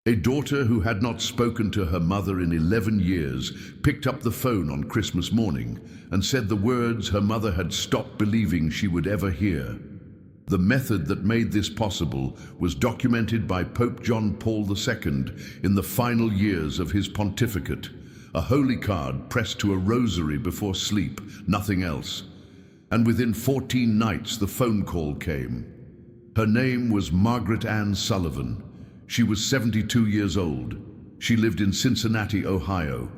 A daughter who had not spoken to her mother in 11 years picked up the phone on Christmas morning and said the words her mother had stopped believing she would ever hear. The method that made this possible was documented by Pope John Paul II in the final years of his pontificate. A holy card pressed to a rosary before sleep, nothing else. And within 14 nights the phone call came. Her name was Margaret Ann Sullivan. She was 72 years old. She lived in Cincinnati, Ohio.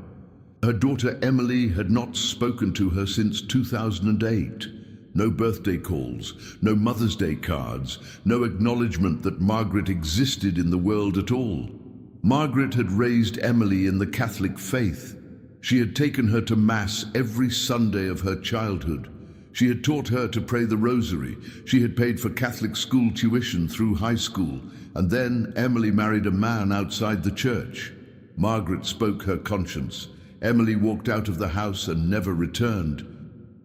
Her daughter Emily had not spoken to her since 2008. No birthday calls, no Mother's Day cards, no acknowledgement that Margaret existed in the world at all. Margaret had raised Emily in the Catholic faith. She had taken her to Mass every Sunday of her childhood. She had taught her to pray the Rosary. She had paid for Catholic school tuition through high school. And then Emily married a man outside the church. Margaret spoke her conscience. Emily walked out of the house and never returned.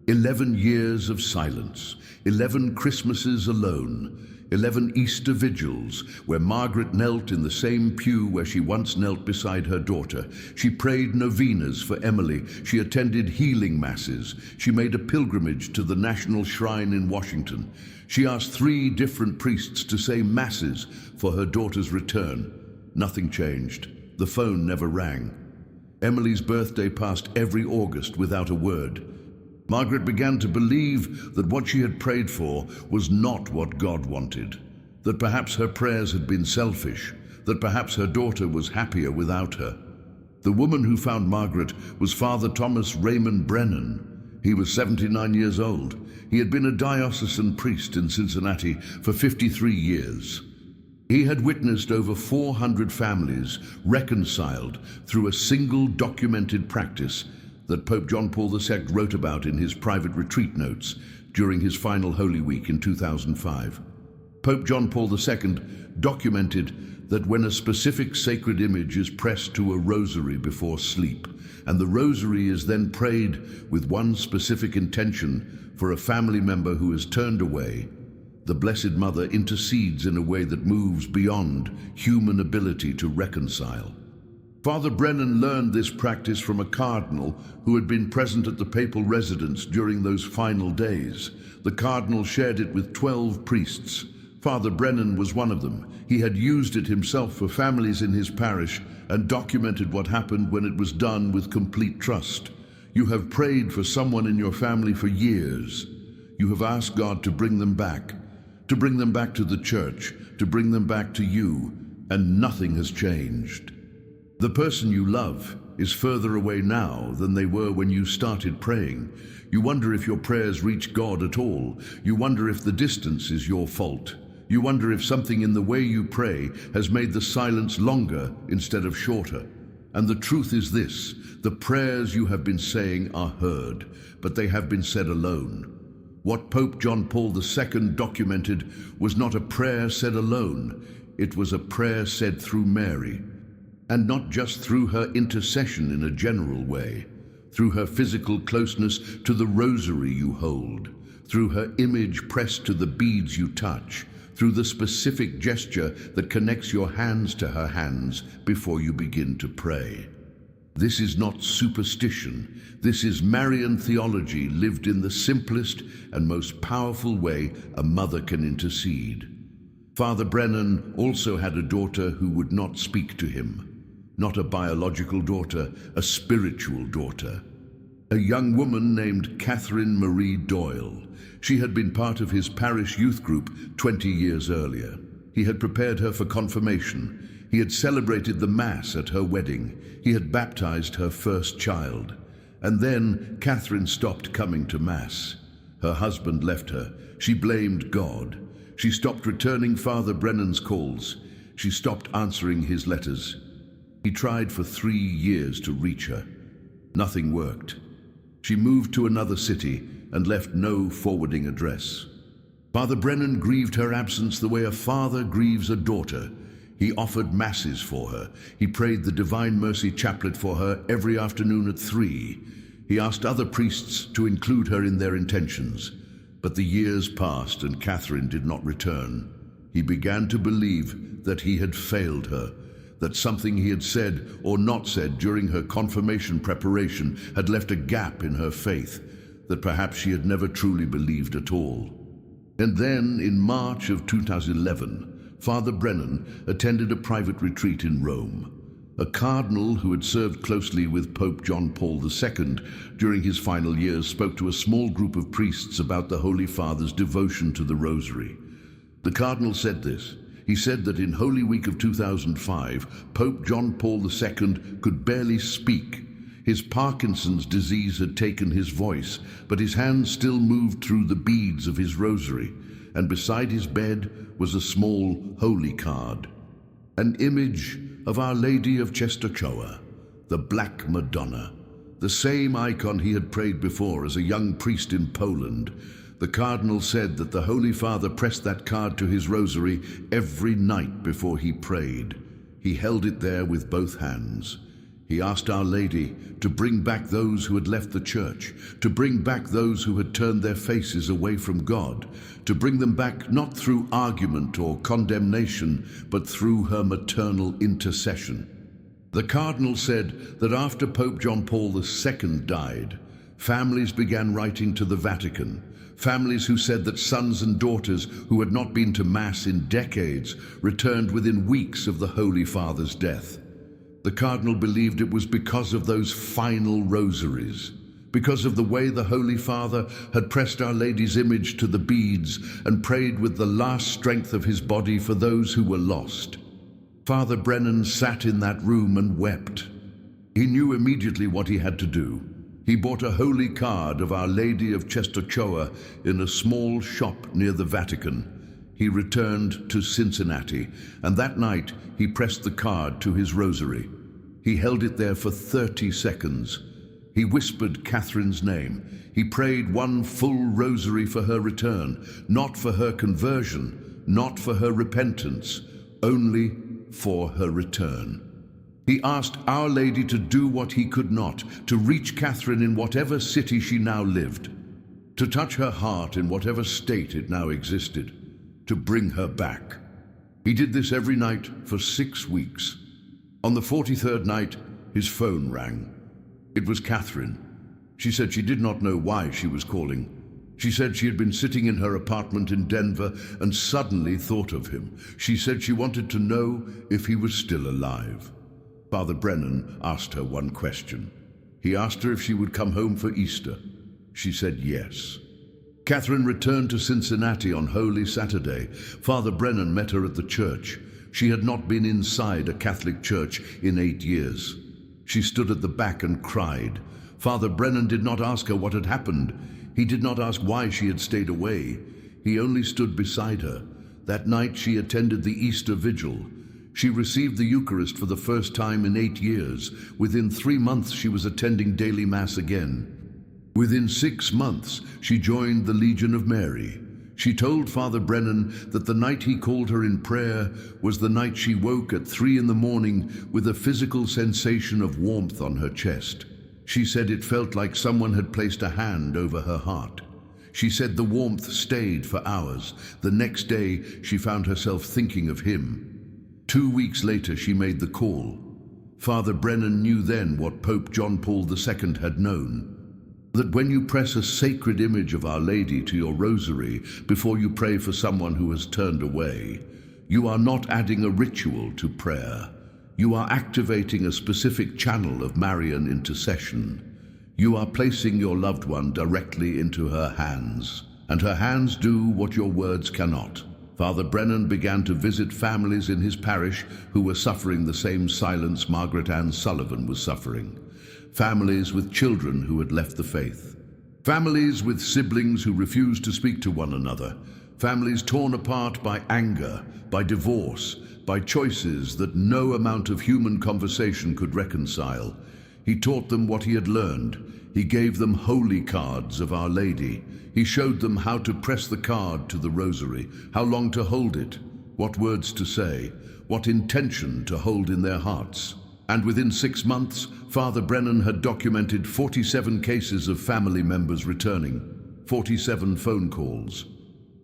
11 years of silence, 11 Christmases alone, 11 Easter vigils, where Margaret knelt in the same pew where she once knelt beside her daughter. She prayed novenas for Emily. She attended healing masses. She made a pilgrimage to the National Shrine in Washington. She asked 3 different priests to say masses for her daughter's return. Nothing changed. The phone never rang. Emily's birthday passed every August without a word. Margaret began to believe that what she had prayed for was not what God wanted, that perhaps her prayers had been selfish, that perhaps her daughter was happier without her. The woman who found Margaret was Father Thomas Raymond Brennan. He was 79 years old. He had been a diocesan priest in Cincinnati for 53 years. He had witnessed over 400 families reconciled through a single documented practice that Pope John Paul II wrote about in his private retreat notes during his final Holy Week in 2005. Pope John Paul II documented that when a specific sacred image is pressed to a rosary before sleep, and the rosary is then prayed with one specific intention for a family member who has turned away, the Blessed Mother intercedes in a way that moves beyond human ability to reconcile. Father Brennan learned this practice from a cardinal who had been present at the papal residence during those final days. The cardinal shared it with 12 priests. Father Brennan was one of them. He had used it himself for families in his parish and documented what happened when it was done with complete trust. You have prayed for someone in your family for years. You have asked God to bring them back to the church, to bring them back to you, and nothing has changed. The person you love is further away now than they were when you started praying. You wonder if your prayers reach God at all. You wonder if the distance is your fault. You wonder if something in the way you pray has made the silence longer instead of shorter. And the truth is this: the prayers you have been saying are heard, but they have been said alone. What Pope John Paul II documented was not a prayer said alone. It was a prayer said through Mary. And not just through her intercession in a general way, through her physical closeness to the rosary you hold, through her image pressed to the beads you touch, through the specific gesture that connects your hands to her hands before you begin to pray. This is not superstition. This is Marian theology lived in the simplest and most powerful way a mother can intercede. Father Brennan also had a daughter who would not speak to him. Not a biological daughter, a spiritual daughter. A young woman named Catherine Marie Doyle. She had been part of his parish youth group 20 years earlier. He had prepared her for confirmation. He had celebrated the Mass at her wedding. He had baptized her first child. And then Catherine stopped coming to Mass. Her husband left her. She blamed God. She stopped returning Father Brennan's calls. She stopped answering his letters. He tried for 3 years to reach her. Nothing worked. She moved to another city and left no forwarding address. Father Brennan grieved her absence the way a father grieves a daughter. He offered masses for her. He prayed the Divine Mercy Chaplet for her every afternoon at 3. He asked other priests to include her in their intentions. But the years passed and Catherine did not return. He began to believe that he had failed her, that something he had said or not said during her confirmation preparation had left a gap in her faith that perhaps she had never truly believed at all. And then, in March of 2011, Father Brennan attended a private retreat in Rome. A cardinal who had served closely with Pope John Paul II during his final years spoke to a small group of priests about the Holy Father's devotion to the Rosary. The cardinal said this. He said that in Holy Week of 2005, Pope John Paul II could barely speak. His Parkinson's disease had taken his voice, but his hands still moved through the beads of his rosary, and beside his bed was a small holy card. An image of Our Lady of Czestochowa, the Black Madonna, the same icon he had prayed before as a young priest in Poland. The cardinal said that the Holy Father pressed that card to his rosary every night before he prayed. He held it there with both hands. He asked Our Lady to bring back those who had left the church, to bring back those who had turned their faces away from God, to bring them back not through argument or condemnation, but through her maternal intercession. The cardinal said that after Pope John Paul II died, families began writing to the Vatican, families who said that sons and daughters who had not been to Mass in decades returned within weeks of the Holy Father's death. The cardinal believed it was because of those final rosaries, because of the way the Holy Father had pressed Our Lady's image to the beads and prayed with the last strength of his body for those who were lost. Father Brennan sat in that room and wept. He knew immediately what he had to do. He bought a holy card of Our Lady of Czestochowa in a small shop near the Vatican. He returned to Cincinnati, and that night he pressed the card to his rosary. He held it there for 30 seconds. He whispered Catherine's name. He prayed one full rosary for her return, not for her conversion, not for her repentance, only for her return. He asked Our Lady to do what he could not, to reach Catherine in whatever city she now lived, to touch her heart in whatever state it now existed, to bring her back. He did this every night for 6 weeks. On the 43rd night, his phone rang. It was Catherine. She said she did not know why she was calling. She said she had been sitting in her apartment in Denver and suddenly thought of him. She said she wanted to know if he was still alive. Father Brennan asked her one question. He asked her if she would come home for Easter. She said yes. Catherine returned to Cincinnati on Holy Saturday. Father Brennan met her at the church. She had not been inside a Catholic church in 8 years. She stood at the back and cried. Father Brennan did not ask her what had happened. He did not ask why she had stayed away. He only stood beside her. That night she attended the Easter Vigil. She received the Eucharist for the first time in 8 years. Within 3 months she was attending daily Mass again. Within 6 months she joined the Legion of Mary. She told Father Brennan that the night he called her in prayer was the night she woke at 3 in the morning with a physical sensation of warmth on her chest. She said it felt like someone had placed a hand over her heart. She said the warmth stayed for hours. The next day she found herself thinking of him. 2 weeks later she made the call. Father Brennan knew then what Pope John Paul II had known. That when you press a sacred image of Our Lady to your rosary before you pray for someone who has turned away, you are not adding a ritual to prayer. You are activating a specific channel of Marian intercession. You are placing your loved one directly into her hands, and her hands do what your words cannot. Father Brennan began to visit families in his parish who were suffering the same silence Margaret Ann Sullivan was suffering. Families with children who had left the faith. Families with siblings who refused to speak to one another. Families torn apart by anger, by divorce, by choices that no amount of human conversation could reconcile. He taught them what he had learned. He gave them holy cards of Our Lady. He showed them how to press the card to the rosary, how long to hold it, what words to say, what intention to hold in their hearts. And within 6 months, Father Brennan had documented 47 cases of family members returning, 47 phone calls,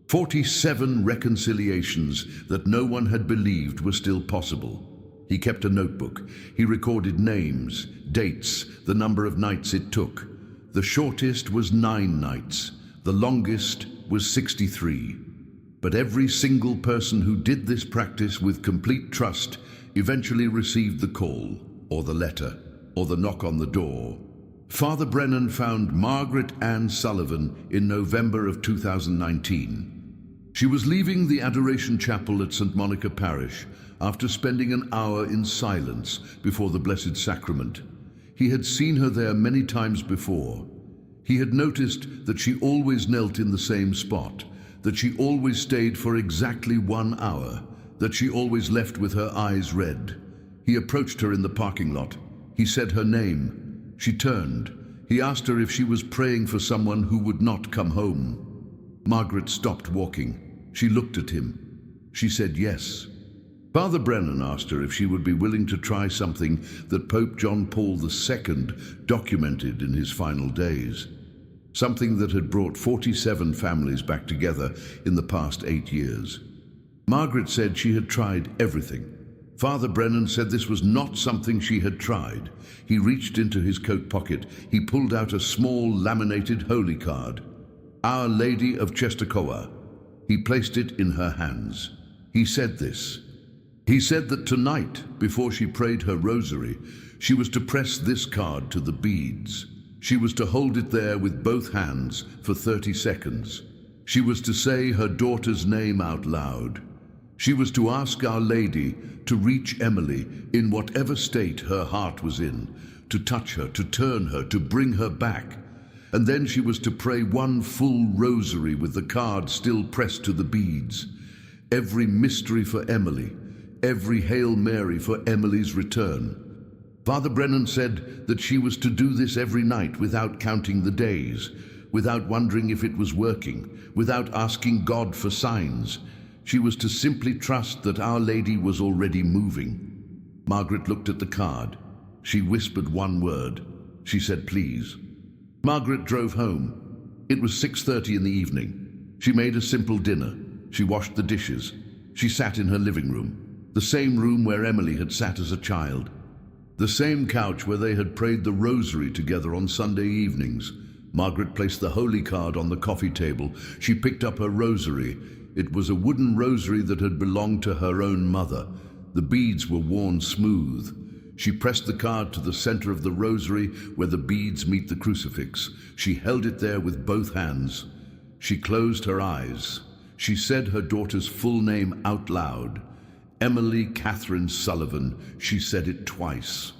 47 reconciliations that no one had believed were still possible. He kept a notebook. He recorded names, dates, the number of nights it took. The shortest was 9 nights. The longest was 63. But every single person who did this practice with complete trust eventually received the call, or the letter, or the knock on the door. Father Brennan found Margaret Ann Sullivan in November of 2019. She was leaving the Adoration Chapel at St. Monica Parish after spending an hour in silence before the Blessed Sacrament. He had seen her there many times before. He had noticed that she always knelt in the same spot, that she always stayed for exactly 1 hour, that she always left with her eyes red. He approached her in the parking lot. He said her name. She turned. He asked her if she was praying for someone who would not come home. Margaret stopped walking. She looked at him. She said yes. Father Brennan asked her if she would be willing to try something that Pope John Paul II documented in his final days. Something that had brought 47 families back together in the past 8 years. Margaret said she had tried everything. Father Brennan said this was not something she had tried. He reached into his coat pocket. He pulled out a small laminated holy card. Our Lady of Czestochowa. He placed it in her hands. He said this. He said that tonight, before she prayed her rosary, she was to press this card to the beads. She was to hold it there with both hands for 30 seconds. She was to say her daughter's name out loud. She was to ask Our Lady to reach Emily in whatever state her heart was in, to touch her, to turn her, to bring her back. And then she was to pray 1 full rosary with the card still pressed to the beads. Every mystery for Emily, every Hail Mary for Emily's return. Father Brennan said that she was to do this every night without counting the days, without wondering if it was working, without asking God for signs. She was to simply trust that Our Lady was already moving. Margaret looked at the card. She whispered 1 word. She said, please. Margaret drove home. It was 6:30 in the evening. She made a simple dinner. She washed the dishes. She sat in her living room. The same room where Emily had sat as a child. The same couch where they had prayed the rosary together on Sunday evenings. Margaret placed the holy card on the coffee table. She picked up her rosary. It was a wooden rosary that had belonged to her own mother. The beads were worn smooth. She pressed the card to the center of the rosary where the beads meet the crucifix. She held it there with both hands. She closed her eyes. She said her daughter's full name out loud. Emily Catherine Sullivan. She said it twice.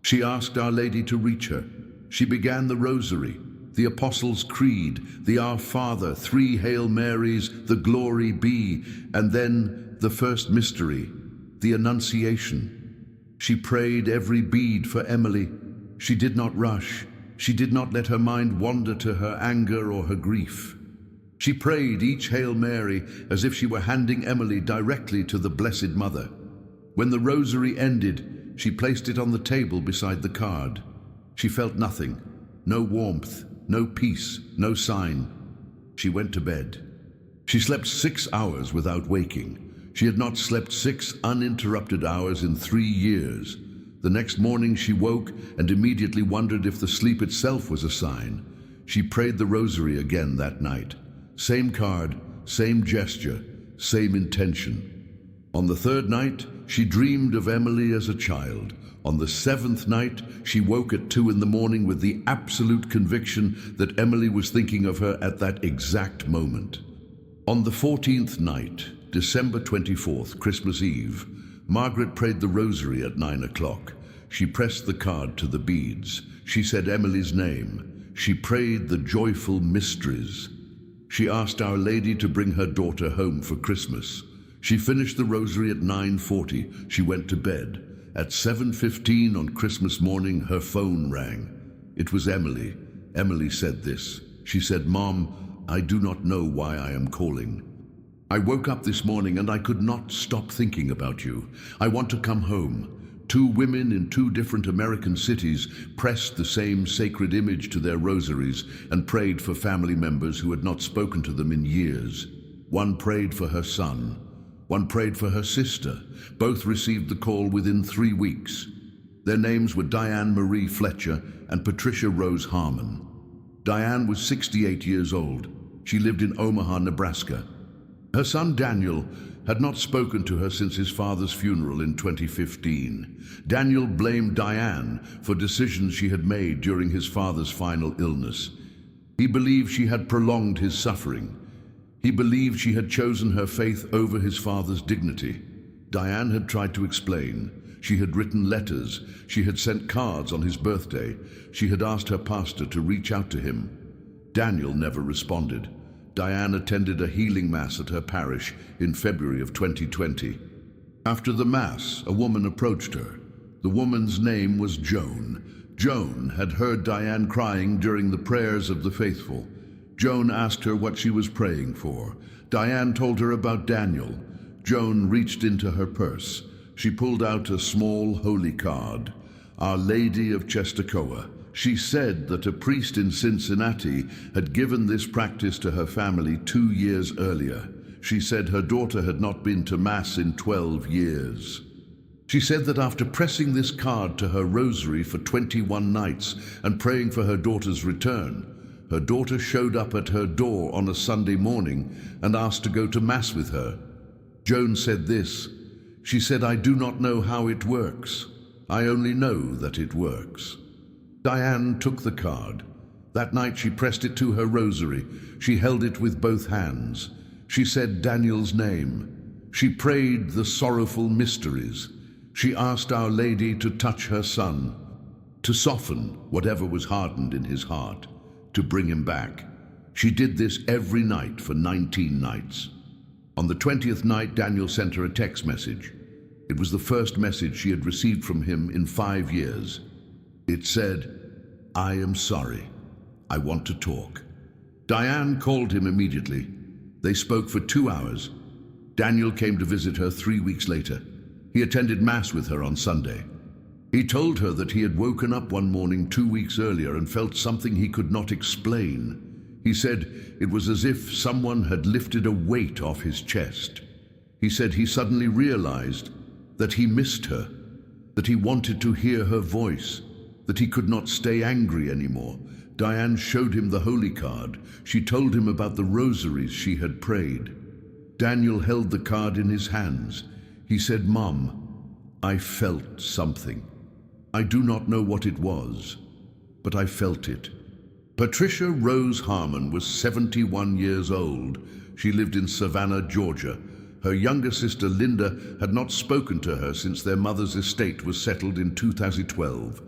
She asked Our Lady to reach her. She began the rosary, the Apostles' Creed, the Our Father, 3 Hail Marys, the Glory Be, and then the first mystery, the Annunciation. She prayed every bead for Emily. She did not rush. She did not let her mind wander to her anger or her grief. She prayed each Hail Mary as if she were handing Emily directly to the Blessed Mother. When the rosary ended, she placed it on the table beside the card. She felt nothing, no warmth, no peace, no sign. She went to bed. She slept 6 hours without waking. She had not slept 6 uninterrupted hours in 3 years. The next morning she woke and immediately wondered if the sleep itself was a sign. She prayed the rosary again that night. Same card, same gesture, same intention. On the 3rd night, she dreamed of Emily as a child. On the 7th night, she woke at 2 in the morning with the absolute conviction that Emily was thinking of her at that exact moment. On the 14th night, December 24th, Christmas Eve, Margaret prayed the rosary at 9 o'clock. She pressed the card to the beads. She said Emily's name. She prayed the joyful mysteries. She asked Our Lady to bring her daughter home for Christmas. She finished the rosary at 9:40. She went to bed. At 7:15 on Christmas morning, her phone rang. It was Emily. Emily said this. She said, "Mom, I do not know why I am calling. I woke up this morning and I could not stop thinking about you. I want to come home." 2 women in 2 different American cities pressed the same sacred image to their rosaries and prayed for family members who had not spoken to them in years. One prayed for her son. One prayed for her sister. Both received the call within 3 weeks. Their names were Diane Marie Fletcher and Patricia Rose Harmon. Diane was 68 years old. She lived in Omaha, Nebraska. Her son Daniel had not spoken to her since his father's funeral in 2015. Daniel blamed Diane for decisions she had made during his father's final illness. He believed she had prolonged his suffering. He believed she had chosen her faith over his father's dignity. Diane had tried to explain. She had written letters. She had sent cards on his birthday. She had asked her pastor to reach out to him. Daniel never responded. Diane attended a healing mass at her parish in February of 2020. After the mass, a woman approached her. The woman's name was Joan. Joan had heard Diane crying during the prayers of the faithful. Joan asked her what she was praying for. Diane told her about Daniel. Joan reached into her purse. She pulled out a small holy card, Our Lady of Czestochowa. She said that a priest in Cincinnati had given this practice to her family 2 years earlier. She said her daughter had not been to Mass in 12 years. She said that after pressing this card to her rosary for 21 nights and praying for her daughter's return, her daughter showed up at her door on a Sunday morning and asked to go to Mass with her. Joan said this. She said, "I do not know how it works. I only know that it works." Diane took the card. That night she pressed it to her rosary. She held it with both hands. She said Daniel's name. She prayed the sorrowful mysteries. She asked Our Lady to touch her son, to soften whatever was hardened in his heart, to bring him back. She did this every night for 19 nights. On the 20th night, Daniel sent her a text message. It was the first message she had received from him in 5 years. It said, "I am sorry. I want to talk." Diane called him immediately. They spoke for 2 hours. Daniel came to visit her 3 weeks later. He attended Mass with her on Sunday. He told her that he had woken up one morning 2 weeks earlier and felt something he could not explain. He said it was as if someone had lifted a weight off his chest. He said he suddenly realized that he missed her, that he wanted to hear her voice, that he could not stay angry anymore. Diane showed him the holy card. She told him about the rosaries she had prayed. Daniel held the card in his hands. He said, "Mom, I felt something. I do not know what it was, but I felt it." Patricia Rose Harmon was 71 years old. She lived in Savannah, Georgia. Her younger sister Linda had not spoken to her since their mother's estate was settled in 2012.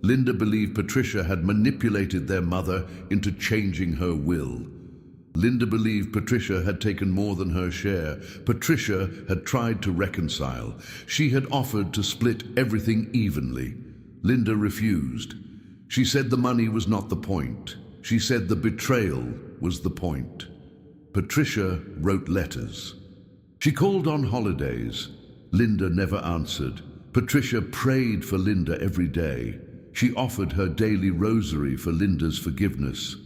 Linda believed Patricia had manipulated their mother into changing her will. Linda believed Patricia had taken more than her share. Patricia had tried to reconcile. She had offered to split everything evenly. Linda refused. She said the money was not the point. She said the betrayal was the point. Patricia wrote letters. She called on holidays. Linda never answered. Patricia prayed for Linda every day. She offered her daily rosary for Linda's forgiveness.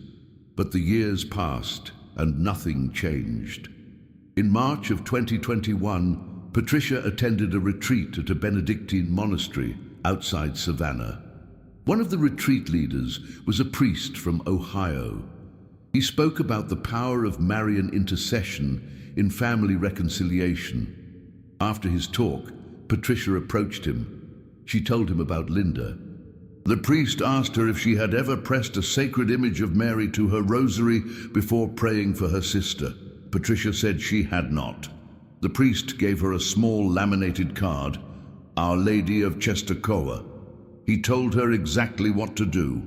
But the years passed and nothing changed. In March of 2021, Patricia attended a retreat at a Benedictine monastery outside Savannah. One of the retreat leaders was a priest from Ohio. He spoke about the power of Marian intercession in family reconciliation. After his talk, Patricia approached him. She told him about Linda. The priest asked her if she had ever pressed a sacred image of Mary to her rosary before praying for her sister. Patricia said she had not. The priest gave her a small laminated card, Our Lady of Czestochowa. He told her exactly what to do.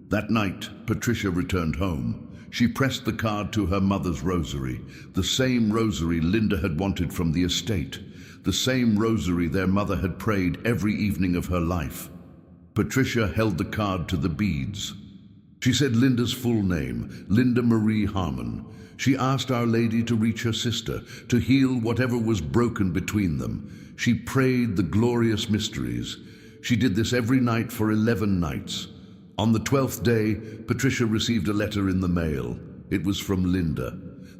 That night, Patricia returned home. She pressed the card to her mother's rosary, the same rosary Linda had wanted from the estate, the same rosary their mother had prayed every evening of her life. Patricia held the card to the beads. She said Linda's full name, Linda Marie Harmon. She asked Our Lady to reach her sister, to heal whatever was broken between them. She prayed the glorious mysteries. She did this every night for 11 nights. On the 12th day, Patricia received a letter in the mail. It was from Linda.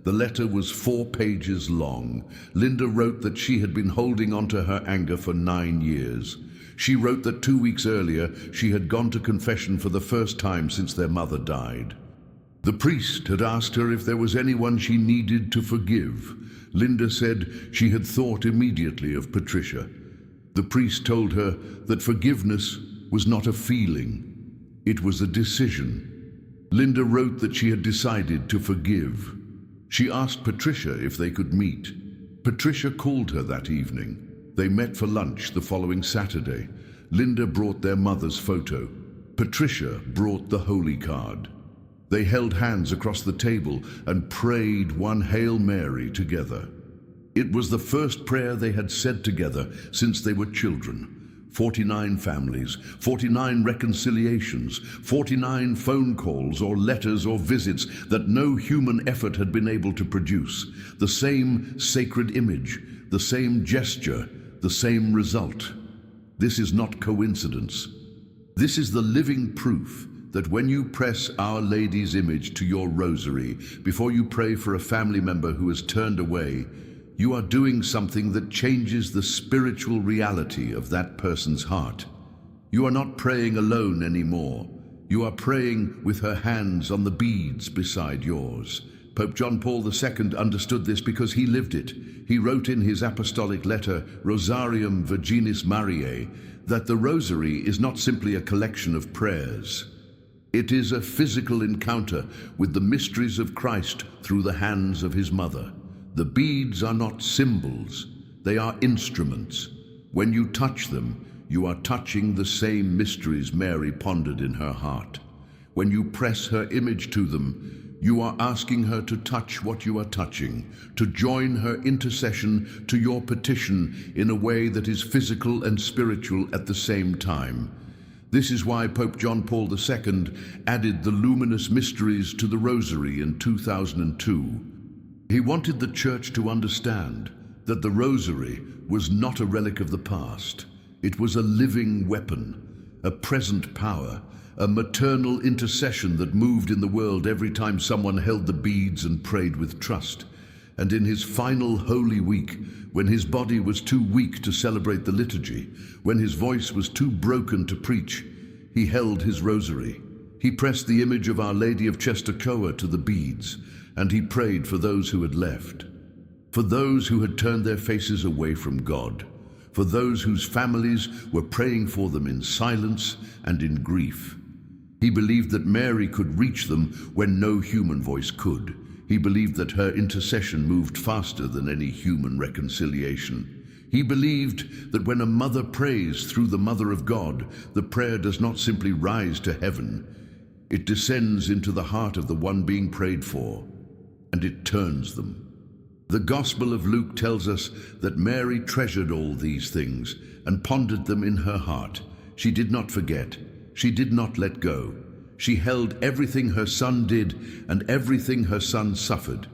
The letter was 4 pages long. Linda wrote that she had been holding on to her anger for 9 years. She wrote that 2 weeks earlier she had gone to confession for the first time since their mother died. The priest had asked her if there was anyone she needed to forgive. Linda said she had thought immediately of Patricia. The priest told her that forgiveness was not a feeling, it was a decision. Linda wrote that she had decided to forgive. She asked Patricia if they could meet. Patricia called her that evening. They met for lunch the following Saturday. Linda brought their mother's photo. Patricia brought the holy card. They held hands across the table and prayed one Hail Mary together. It was the first prayer they had said together since they were children. 49 families, 49 reconciliations, 49 phone calls or letters or visits that no human effort had been able to produce. The same sacred image, the same gesture, the same result. This is not coincidence. This is the living proof that when you press Our Lady's image to your rosary, before you pray for a family member who has turned away, you are doing something that changes the spiritual reality of that person's heart. You are not praying alone anymore. You are praying with her hands on the beads beside yours. Pope John Paul II understood this because he lived it. He wrote in his apostolic letter, Rosarium Virginis Mariae, that the rosary is not simply a collection of prayers. It is a physical encounter with the mysteries of Christ through the hands of his mother. The beads are not symbols, they are instruments. When you touch them, you are touching the same mysteries Mary pondered in her heart. When you press her image to them, you are asking her to touch what you are touching, to join her intercession to your petition in a way that is physical and spiritual at the same time. This is why Pope John Paul II added the luminous mysteries to the Rosary in 2002. He wanted the Church to understand that the Rosary was not a relic of the past. It was a living weapon, a present power, a maternal intercession that moved in the world every time someone held the beads and prayed with trust. And in his final Holy Week, when his body was too weak to celebrate the liturgy, when his voice was too broken to preach, he held his rosary. He pressed the image of Our Lady of Czestochowa to the beads, and he prayed for those who had left, for those who had turned their faces away from God, for those whose families were praying for them in silence and in grief. He believed that Mary could reach them when no human voice could. He believed that her intercession moved faster than any human reconciliation. He believed that when a mother prays through the Mother of God, the prayer does not simply rise to heaven. It descends into the heart of the one being prayed for, and it turns them. The Gospel of Luke tells us that Mary treasured all these things and pondered them in her heart. She did not forget. She did not let go. She held everything her Son did and everything her Son suffered.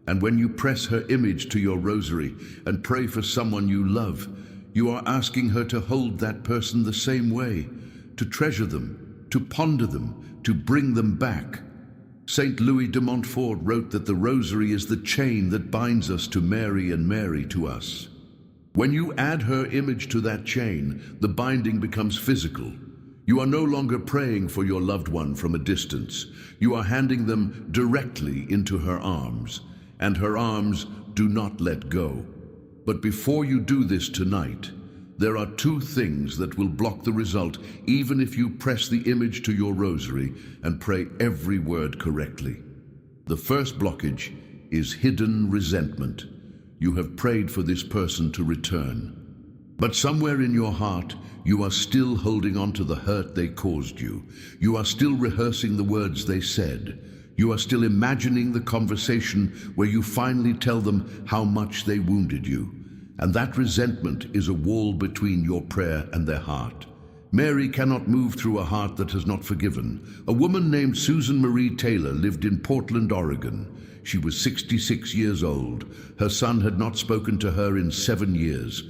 And when you press her image to your rosary and pray for someone you love, you are asking her to hold that person the same way, to treasure them, to ponder them, to bring them back. Saint Louis de Montfort wrote that the rosary is the chain that binds us to Mary and Mary to us. When you add her image to that chain, the binding becomes physical. You are no longer praying for your loved one from a distance. You are handing them directly into her arms, and her arms do not let go. But before you do this tonight, there are 2 things that will block the result, even if you press the image to your rosary and pray every word correctly. The first blockage is hidden resentment. You have prayed for this person to return, but somewhere in your heart, you are still holding on to the hurt they caused you. You are still rehearsing the words they said. You are still imagining the conversation where you finally tell them how much they wounded you. And that resentment is a wall between your prayer and their heart. Mary cannot move through a heart that has not forgiven. A woman named Susan Marie Taylor lived in Portland, Oregon. She was 66 years old. Her son had not spoken to her in 7 years.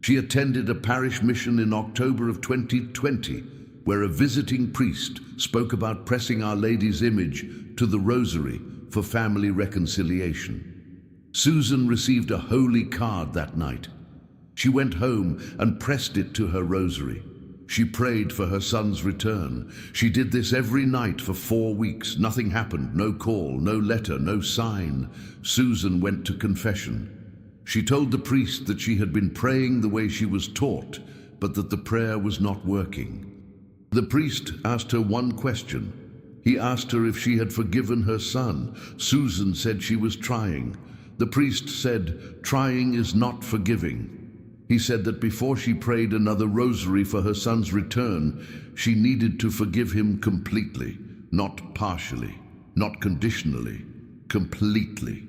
She attended a parish mission in October of 2020, where a visiting priest spoke about pressing Our Lady's image to the rosary for family reconciliation. Susan received a holy card that night. She went home and pressed it to her rosary. She prayed for her son's return. She did this every night for 4 weeks. Nothing happened, no call, no letter, no sign. Susan went to confession. She told the priest that she had been praying the way she was taught, but that the prayer was not working. The priest asked her one question. He asked her if she had forgiven her son. Susan said she was trying. The priest said, "Trying is not forgiving." He said that before she prayed another rosary for her son's return, she needed to forgive him completely, not partially, not conditionally, completely.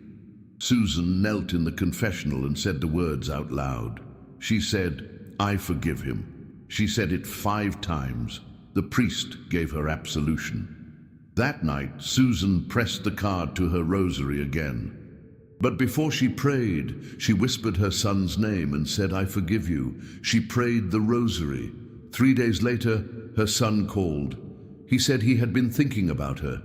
Susan knelt in the confessional and said the words out loud. She said, "I forgive him." She said it 5 times. The priest gave her absolution. That night, Susan pressed the card to her rosary again. But before she prayed, she whispered her son's name and said, "I forgive you." She prayed the rosary. 3 days later, her son called. He said he had been thinking about her.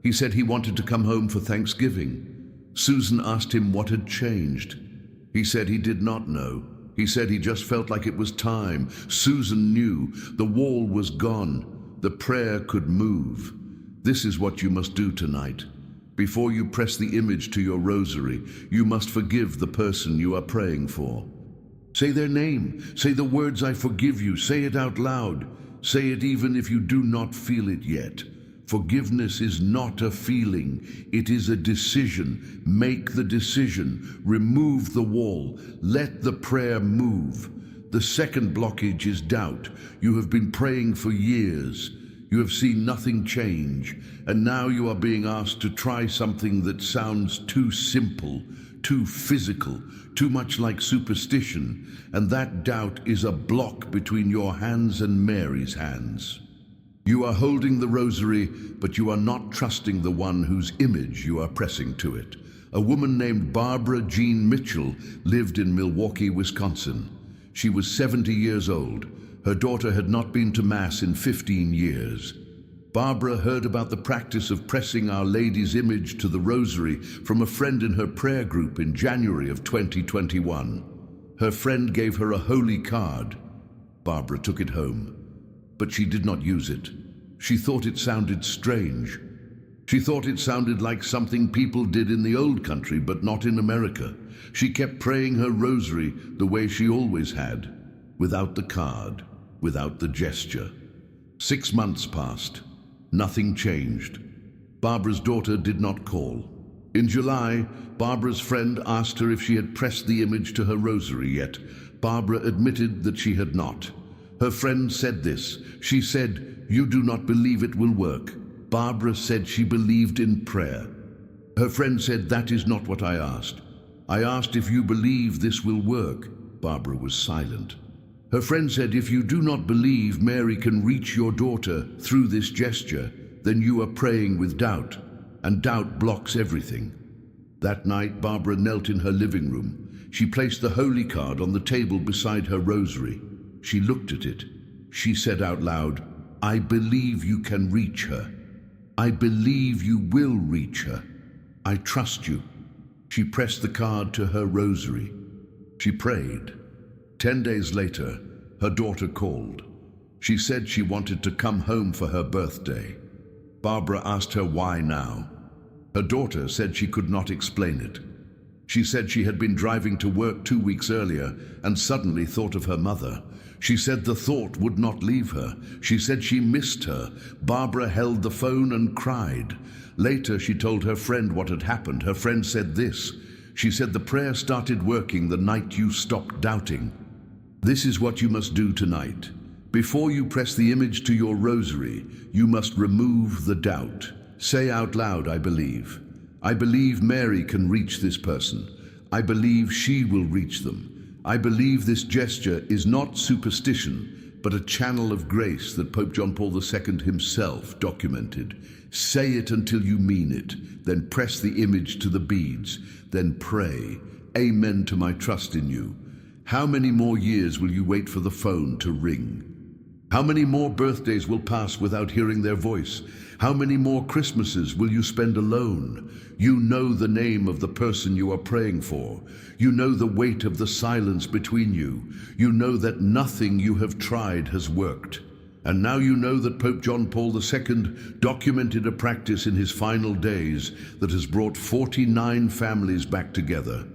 He said he wanted to come home for Thanksgiving. Susan asked him what had changed. He said he did not know. He said he just felt like it was time. Susan knew. The wall was gone. The prayer could move. This is what you must do tonight. Before you press the image to your rosary, you must forgive the person you are praying for. Say their name. Say the words, "I forgive you." Say it out loud. Say it even if you do not feel it yet. Forgiveness is not a feeling. It is a decision. Make the decision. Remove the wall. Let the prayer move. The second blockage is doubt. You have been praying for years. You have seen nothing change, and now you are being asked to try something that sounds too simple, too physical, too much like superstition, and that doubt is a block between your hands and Mary's hands. You are holding the rosary, but you are not trusting the one whose image you are pressing to it. A woman named Barbara Jean Mitchell lived in Milwaukee, Wisconsin. She was 70 years old. Her daughter had not been to Mass in 15 years. Barbara heard about the practice of pressing Our Lady's image to the rosary from a friend in her prayer group in January of 2021. Her friend gave her a holy card. Barbara took it home, but she did not use it. She thought it sounded strange. She thought it sounded like something people did in the old country, but not in America. She kept praying her rosary the way she always had, without the card, without the gesture. 6 months passed. Nothing changed. Barbara's daughter did not call. In July, Barbara's friend asked her if she had pressed the image to her rosary yet. Barbara admitted that she had not. Her friend said this. She said, "You do not believe it will work." Barbara said she believed in prayer. Her friend said, "That is not what I asked. I asked if you believe this will work." Barbara was silent. Her friend said, "If you do not believe Mary can reach your daughter through this gesture, then you are praying with doubt, and doubt blocks everything." That night, Barbara knelt in her living room. She placed the holy card on the table beside her rosary. She looked at it. She said out loud, "I believe you can reach her. I believe you will reach her. I trust you." She pressed the card to her rosary. She prayed. 10 days later, her daughter called. She said she wanted to come home for her birthday. Barbara asked her why now. Her daughter said she could not explain it. She said she had been driving to work 2 weeks earlier and suddenly thought of her mother. She said the thought would not leave her. She said she missed her. Barbara held the phone and cried. Later, she told her friend what had happened. Her friend said this. She said the prayer started working the night you stopped doubting. This is what you must do tonight. Before you press the image to your rosary, you must remove the doubt. Say out loud, "I believe. I believe Mary can reach this person. I believe she will reach them. I believe this gesture is not superstition, but a channel of grace that Pope John Paul II himself documented." Say it until you mean it, then press the image to the beads, then pray, "Amen to my trust in you." How many more years will you wait for the phone to ring? How many more birthdays will pass without hearing their voice? How many more Christmases will you spend alone? You know the name of the person you are praying for. You know the weight of the silence between you. You know that nothing you have tried has worked. And now you know that Pope John Paul II documented a practice in his final days that has brought 49 families back together.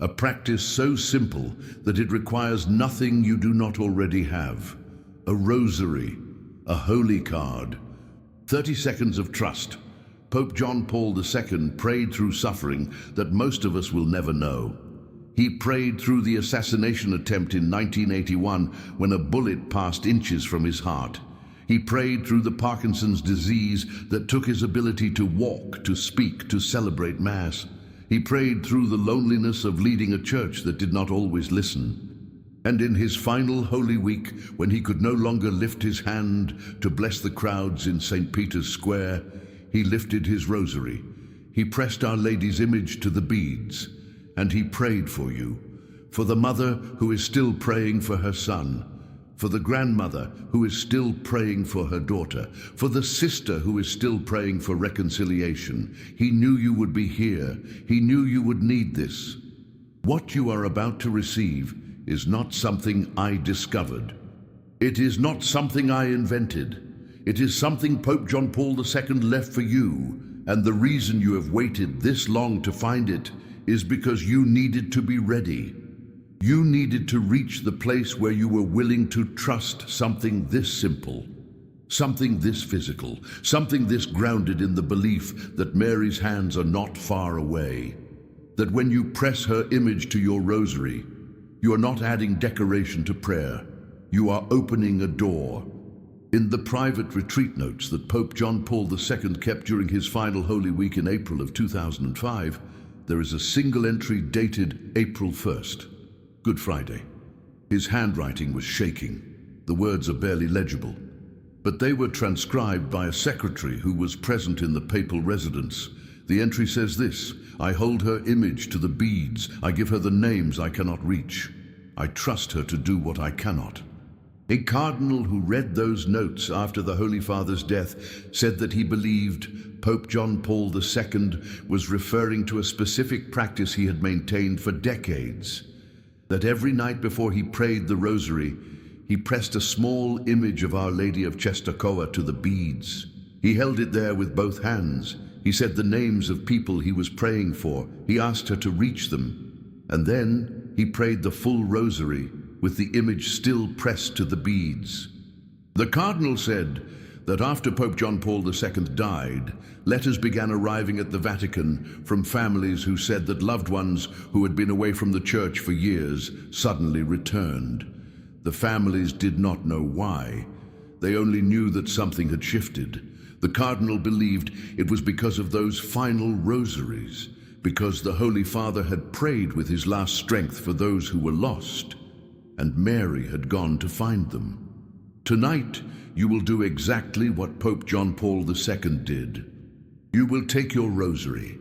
A practice so simple that it requires nothing you do not already have. A rosary, a holy card, 30 seconds of trust. Pope John Paul II prayed through suffering that most of us will never know. He prayed through the assassination attempt in 1981 when a bullet passed inches from his heart. He prayed through the Parkinson's disease that took his ability to walk, to speak, to celebrate Mass. He prayed through the loneliness of leading a church that did not always listen. And in his final Holy Week, when he could no longer lift his hand to bless the crowds in St. Peter's Square, he lifted his rosary. He pressed Our Lady's image to the beads, and he prayed for you, for the mother who is still praying for her son, for the grandmother who is still praying for her daughter, for the sister who is still praying for reconciliation. He knew you would be here. He knew you would need this. What you are about to receive is not something I discovered. It is not something I invented. It is something Pope John Paul II left for you, and the reason you have waited this long to find it is because you needed to be ready. You needed to reach the place where you were willing to trust something this simple, something this physical, something this grounded in the belief that Mary's hands are not far away, that when you press her image to your rosary, you are not adding decoration to prayer. You are opening a door. In the private retreat notes that Pope John Paul II kept during his final Holy Week in April of 2005, there is a single entry dated April 1st, Good Friday. His handwriting was shaking. The words are barely legible, but they were transcribed by a secretary who was present in the papal residence. The entry says this: I hold her image to the beads. I give her the names I cannot reach. I trust her to do what I cannot. A cardinal who read those notes after the Holy Father's death said that he believed Pope John Paul II was referring to a specific practice he had maintained for decades, that every night before he prayed the rosary, he pressed a small image of Our Lady of Częstochowa to the beads. He held it there with both hands. He said the names of people he was praying for. He asked her to reach them. And then he prayed the full rosary with the image still pressed to the beads. The cardinal said that after Pope John Paul II died, letters began arriving at the Vatican from families who said that loved ones who had been away from the church for years suddenly returned. The families did not know why. They only knew that something had shifted. The cardinal believed it was because of those final rosaries, because the Holy Father had prayed with his last strength for those who were lost, and Mary had gone to find them. Tonight, you will do exactly what Pope John Paul II did. You will take your rosary,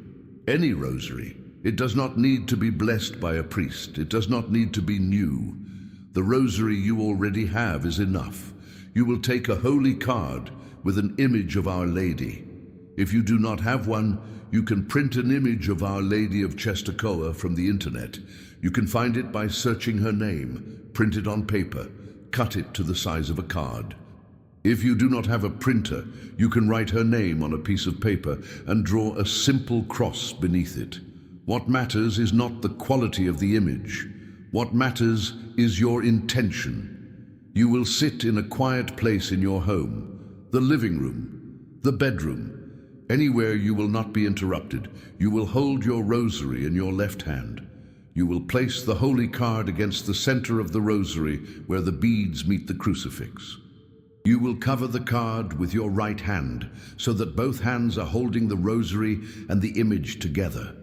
any rosary. It does not need to be blessed by a priest. It does not need to be new. The rosary you already have is enough. You will take a holy card with an image of Our Lady. If you do not have one, you can print an image of Our Lady of Częstochowa from the internet. You can find it by searching her name, print it on paper, cut it to the size of a card. If you do not have a printer, you can write her name on a piece of paper and draw a simple cross beneath it. What matters is not the quality of the image. What matters is your intention. You will sit in a quiet place in your home, the living room, the bedroom, anywhere you will not be interrupted. You will hold your rosary in your left hand. You will place the holy card against the center of the rosary where the beads meet the crucifix. You will cover the card with your right hand so that both hands are holding the rosary and the image together.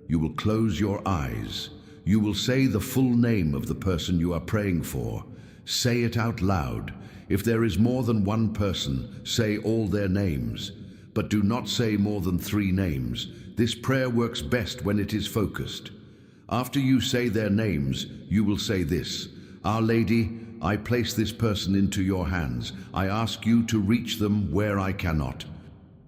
You will close your eyes. You will say the full name of the person you are praying for. Say it out loud. If there is more than one person, say all their names, but do not say more than 3 names. This prayer works best when it is focused. After you say their names, you will say this: Our Lady, I place this person into your hands. I ask you to reach them where I cannot.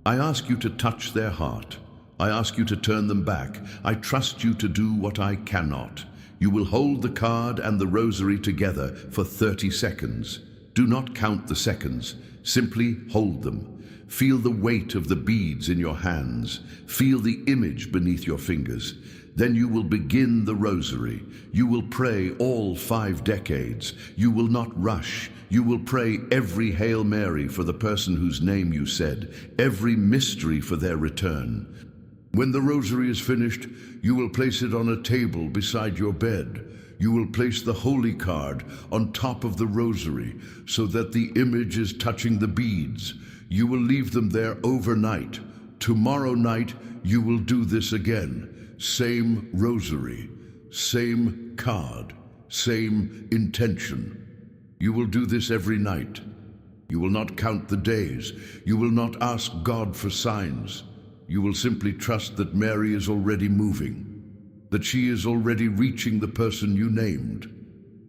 I ask you to touch their heart. I ask you to turn them back. I trust you to do what I cannot. You will hold the card and the rosary together for 30 seconds. Do not count the seconds. Simply hold them. Feel the weight of the beads in your hands. Feel the image beneath your fingers. Then you will begin the rosary. You will pray all 5 decades. You will not rush. You will pray every Hail Mary for the person whose name you said, every mystery for their return. When the rosary is finished, you will place it on a table beside your bed. You will place the holy card on top of the rosary so that the image is touching the beads. You will leave them there overnight. Tomorrow night, you will do this again. Same rosary, same card, same intention. You will do this every night. You will not count the days. You will not ask God for signs. You will simply trust that Mary is already moving, that she is already reaching the person you named,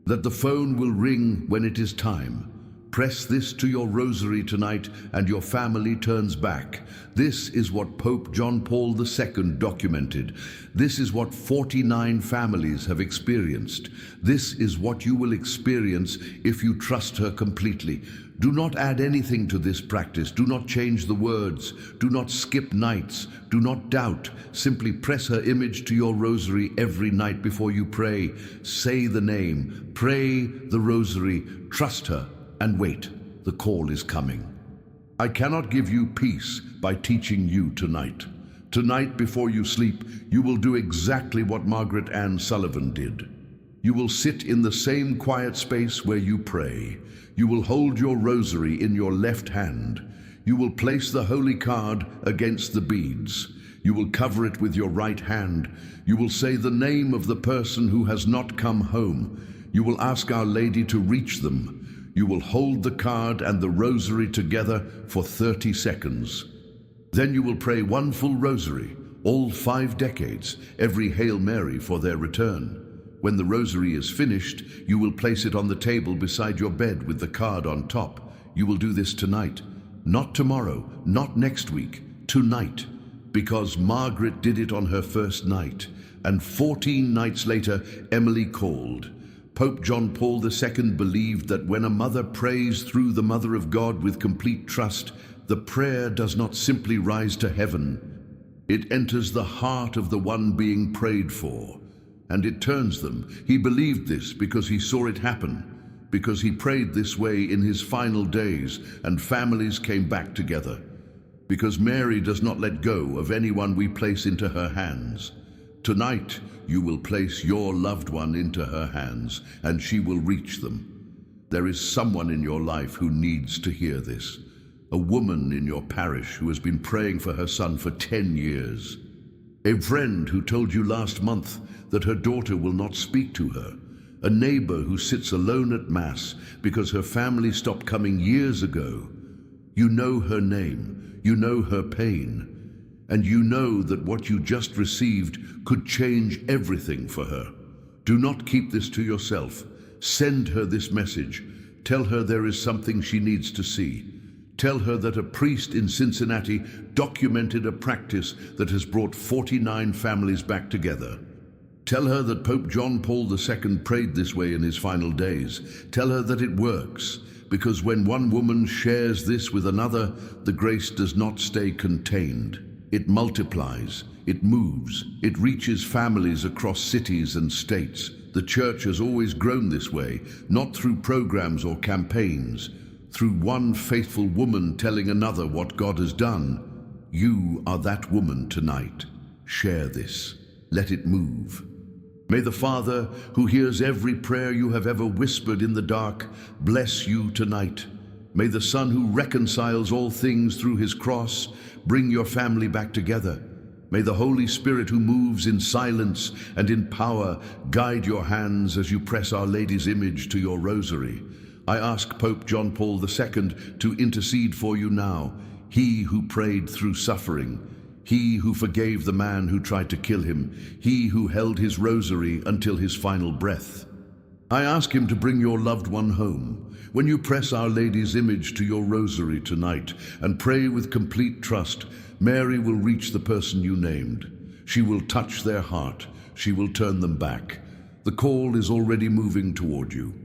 that the phone will ring when it is time. Press this to your rosary tonight and your family turns back. This is what Pope John Paul II documented. This is what 49 families have experienced. This is what you will experience if you trust her completely. Do not add anything to this practice. Do not change the words. Do not skip nights. Do not doubt. Simply press her image to your rosary every night before you pray. Say the name. Pray the rosary. Trust her. And wait, the call is coming. I cannot give you peace by teaching you tonight. Tonight, before you sleep, you will do exactly what Margaret Ann Sullivan did. You will sit in the same quiet space where you pray. You will hold your rosary in your left hand. You will place the holy card against the beads. You will cover it with your right hand. You will say the name of the person who has not come home. You will ask Our Lady to reach them. You will hold the card and the rosary together for 30 seconds. Then you will pray one full rosary, all 5 decades, every Hail Mary for their return. When the rosary is finished, you will place it on the table beside your bed with the card on top. You will do this tonight, not tomorrow, not next week, tonight, because Margaret did it on her first night, and 14 nights later, Emily called. Pope John Paul II believed that when a mother prays through the Mother of God with complete trust, the prayer does not simply rise to heaven. It enters the heart of the one being prayed for, and it turns them. He believed this because he saw it happen, because he prayed this way in his final days, and families came back together. Because Mary does not let go of anyone we place into her hands. Tonight, you will place your loved one into her hands, and she will reach them. There is someone in your life who needs to hear this. A woman in your parish who has been praying for her son for 10 years. A friend who told you last month that her daughter will not speak to her. A neighbor who sits alone at Mass because her family stopped coming years ago. You know her name, you know her pain, and you know that what you just received could change everything for her. Do not keep this to yourself. Send her this message. Tell her there is something she needs to see. Tell her that a priest in Cincinnati documented a practice that has brought 49 families back together. Tell her that Pope John Paul II prayed this way in his final days. Tell her that it works, because when one woman shares this with another, the grace does not stay contained. It multiplies, it moves, it reaches families across cities and states. The Church has always grown this way, not through programs or campaigns, through one faithful woman telling another what God has done. You are that woman tonight. Share this. Let it move. May the Father, who hears every prayer you have ever whispered in the dark, bless you tonight. May the Son, who reconciles all things through his cross, bring your family back together. May the Holy Spirit, who moves in silence and in power, guide your hands as you press Our Lady's image to your rosary. I ask Pope John Paul II to intercede for you now, he who prayed through suffering, he who forgave the man who tried to kill him, he who held his rosary until his final breath. I ask him to bring your loved one home. When you press Our Lady's image to your rosary tonight and pray with complete trust, Mary will reach the person you named. She will touch their heart. She will turn them back. The call is already moving toward you.